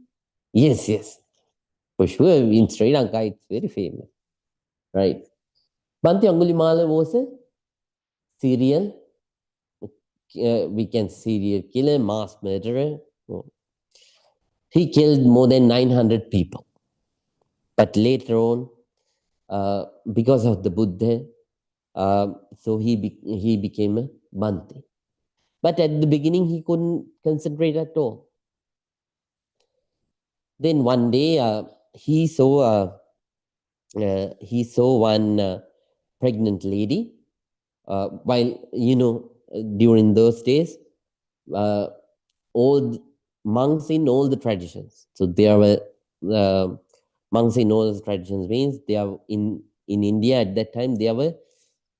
Yes, yes. For sure, in Sri Lanka, it's very famous, right? Bante Angulimala was a serial, we can serial killer, mass murderer. He killed more than 900 people. But later on, because of the Buddha, so he became a Bante. But at the beginning, he couldn't concentrate at all. Then one day, he saw one pregnant lady. While you know, during those days, uh, all monks in all the traditions. So there were uh, monks in all the traditions means they are in India at that time. There were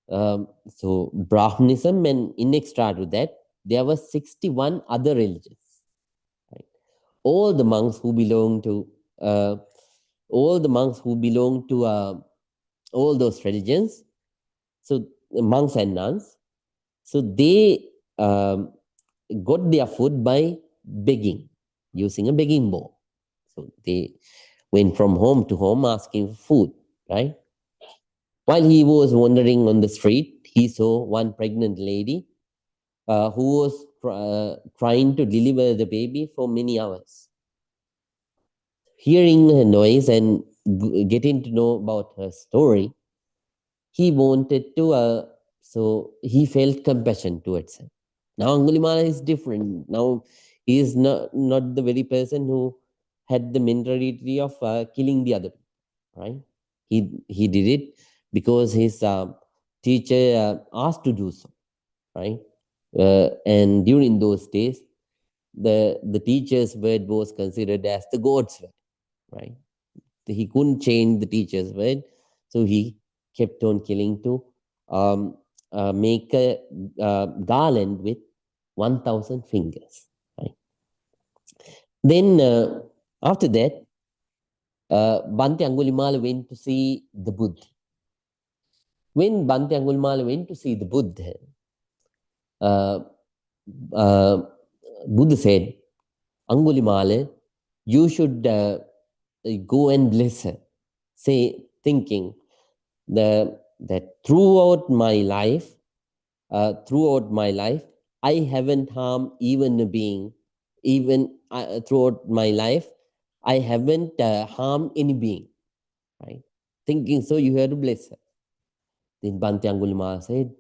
so Brahmanism, and in extra to that, there were 61 other religions. Right? All the monks who belong to uh, all the monks who belong to all those religions. So monks and nuns. So they got their food by begging, using a begging bowl. So they went from home to home asking for food, right? While he was wandering on the street, he saw one pregnant lady who was trying to deliver the baby for many hours. Hearing her noise and getting to know about her story, he wanted to, so he felt compassion towards her. Now Angulimala is different. Now he is not the very person who had the mentality of killing the other people, right? He did it because his teacher asked to do so, right? And during those days, the teacher's word was considered as the God's word, right? He couldn't change the teacher's word, so he kept on killing to um, make a garland with 1,000 fingers. Right? Then after that, Bhante Angulimala went to see the Buddha. When Bhante Angulimala went to see the Buddha, uh, uh, Buddha said, Angulimala, you should go and bless her. Say, thinking that throughout my life, I haven't harmed even a being. Even throughout my life, I haven't harmed any being. Right? Thinking so, you have to bless her. Then Bhante Angulimala said,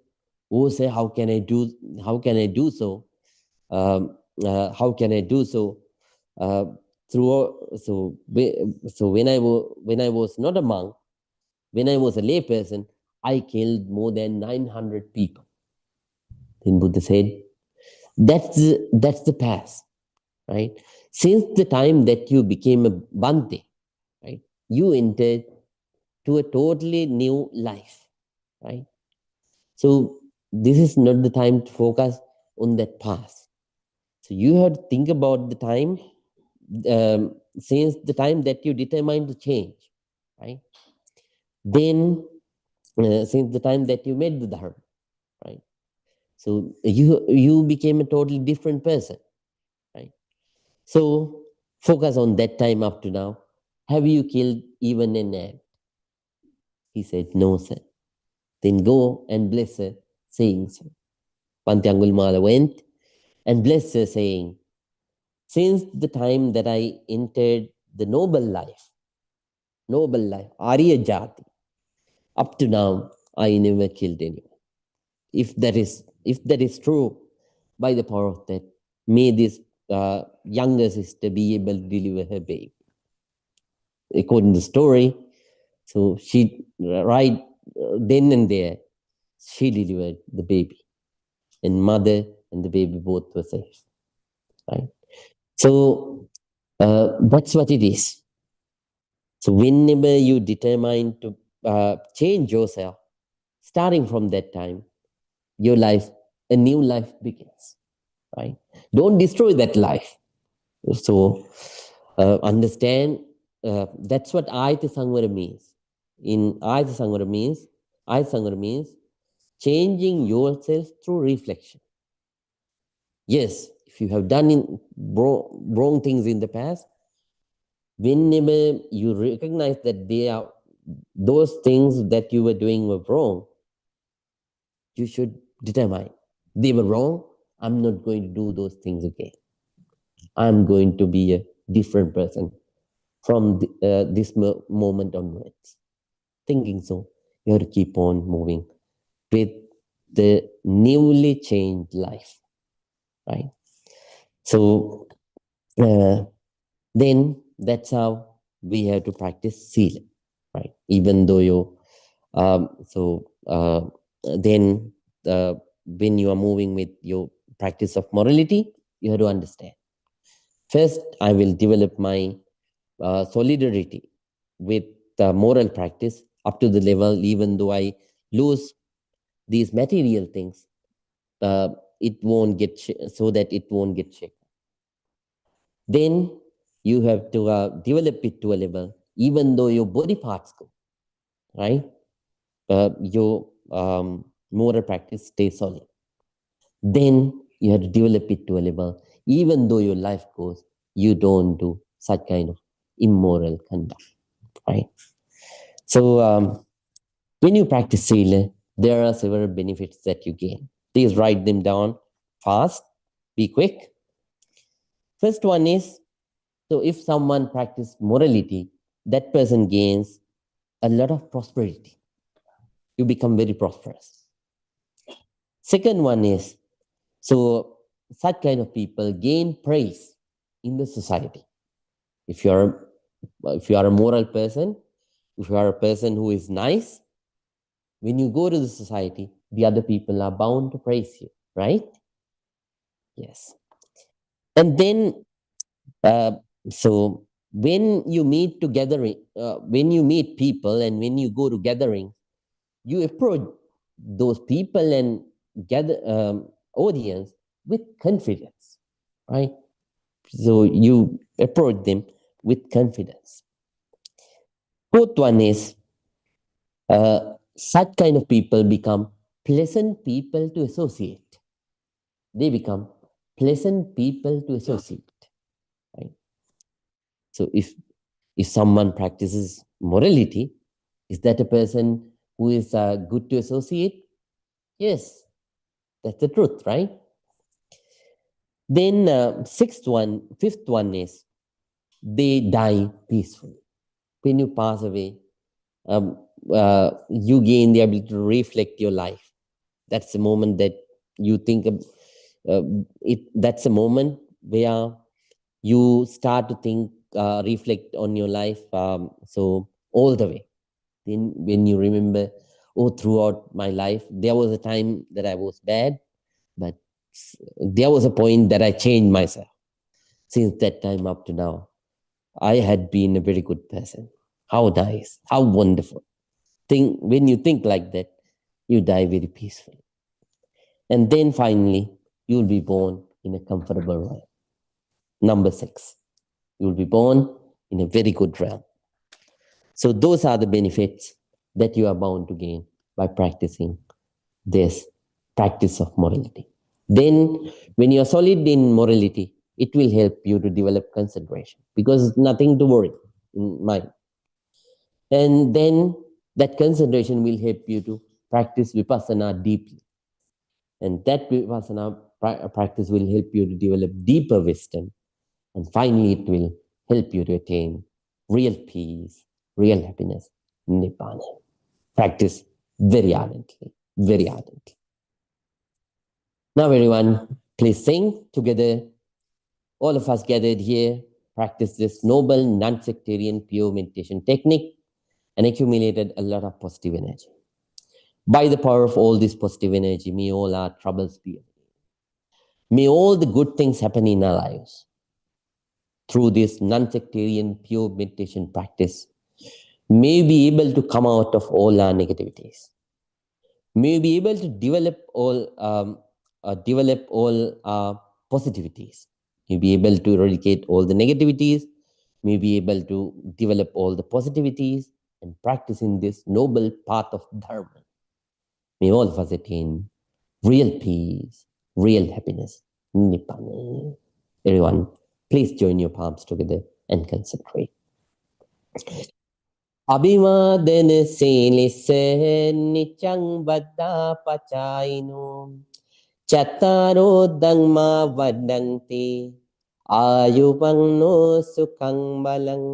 "Oh, say, how can I do? How can I do so? How can I do so? Uh, so when I was not a monk, when I was a layperson, I killed more than 900 people." Then Buddha said, that's the past, right? Since the time that you became a Bhante, right, you entered to a totally new life, right? So this is not the time to focus on that past. So you have to think about the time since the time that you determined to change, right? Then since the time that you made the dharma, right? So you became a totally different person, right? So focus on that time up to now. Have you killed even an ant? He said, no, sir. Then go and bless her, saying so. Bhante Angulimala went and blessed her, saying, since the time that I entered the noble life, Arya Jati, up to now, I never killed anyone. If that is true, by the power of that, may this younger sister be able to deliver her baby. According to the story, so she right then and there, she delivered the baby, and mother and the baby both were safe. Right. So that's what it is. So whenever you determine to change yourself, starting from that time, your life, a new life begins. Right. Don't destroy that life. So understand that's what Ayata Sangvara means. In Ayata Sangvara means changing yourself through reflection. Yes, if you have done wrong things in the past, whenever you recognize that they are those things that you were doing were wrong, you should determine they were wrong. I'm not going to do those things again. I'm going to be a different person from this moment onwards. Thinking so, you have to keep on moving with the newly changed life, right? So then that's how we have to practice sila, right? Even though you, then when you are moving with your practice of morality, you have to understand. First, I will develop my solidarity with moral practice up to the level, even though I lose these material things, it won't get so that it won't get shaken. Then you have to develop it to a level, even though your body parts go, right? Your moral practice stays solid. Then you have to develop it to a level, even though your life goes, you don't do such kind of immoral conduct, right? So when you practice sila, there are several benefits that you gain. Please write them down fast, be quick. First one is, so if someone practices morality, that person gains a lot of prosperity. You become very prosperous. Second one is, so such kind of people gain praise in the society. If you are a moral person, if you are a person who is nice, when you go to the society, the other people are bound to praise you, right? Yes. And then, uh, so when you meet when you meet people and when you go to gathering, you approach those people and gather audience with confidence, right? So you approach them with confidence. Fourth one is, such kind of people become pleasant people to associate. They become pleasant people to associate, right? So if someone practices morality, is that a person who is good to associate? Yes, that's the truth, right? Then fifth one is they die peacefully. When you pass away, you gain the ability to reflect your life. That's the moment that you think of it. That's a moment where you start to think, reflect on your life. So all the way. Then when you remember, oh, throughout my life, there was a time that I was bad, but there was a point that I changed myself. Since that time up to now, I had been a very good person. How nice, how wonderful. Think when you think like that, you die very peacefully. And then finally, you will be born in a comfortable realm. Number 6, you will be born in a very good realm. So those are the benefits that you are bound to gain by practicing this practice of morality. Then, when you are solid in morality, it will help you to develop concentration because nothing to worry in mind. And then that concentration will help you to practice vipassana deeply. And that vipassana practice will help you to develop deeper wisdom. And finally, it will help you to attain real peace, real happiness, nibbana. Practice very ardently, very ardently. Now, everyone, please sing together. All of us gathered here, practice this noble, non-sectarian, pure meditation technique and accumulated a lot of positive energy. By the power of all this positive energy, may all our troubles be away. May all the good things happen in our lives. Through this non-sectarian, pure meditation practice, may we be able to come out of all our negativities. May we be able to develop all our positivities. May be able to eradicate all the negativities. May be able to develop all the positivities and practice in this noble path of dharma. May all of us attain real peace, real happiness, nibbana. Everyone, please join your palms together and concentrate. අභිවාදන සීලිස නිච්ඡං වද්දා පචායිනෝ චත්තාරෝ ධම්මා වඩ්ඩන්ති ආයුවන්නෝ සුඛං බලං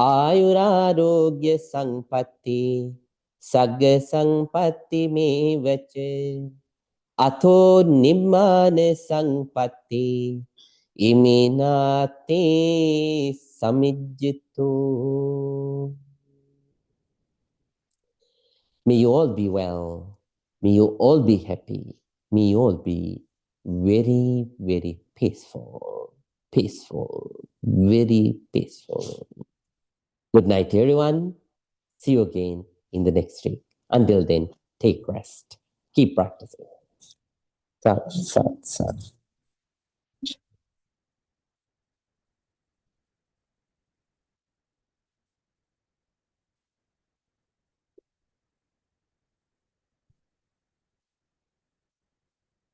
ආයුරාෝග්‍ය සංපත්ති සග්ග සංපත්ති මේවච අතෝ නිම්මාන සංපත්ති ඉමිනාතේ samijjitu. May you all be well. May you all be happy. May you all be very, very peaceful. Peaceful. Very peaceful. Good night, everyone. See you again in the next week. Until then, take rest. Keep practicing. Sat, sat, sat.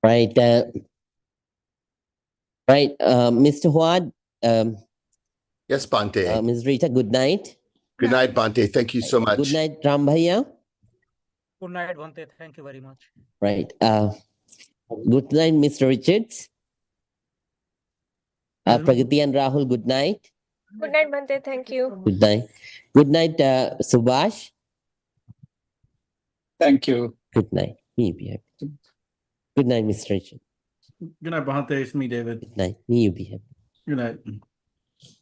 Right, Mr. Huad, Yes, Bhante. Ms. Rita, good night. Good night, Bhante. Thank you so much. Good night, Ram Bhaiya. Good night, Bhante. Thank you very much. Right. Good night, Mr. Richards. Pragati and Rahul, good night. Good night, Bhante. Thank you. Good night. Good night, Subhash. Thank you. Good night. Me be happy. Good night, Mr. Richard. Good night, Bhante. It's me, David. Good night. Me you be happy. Good night.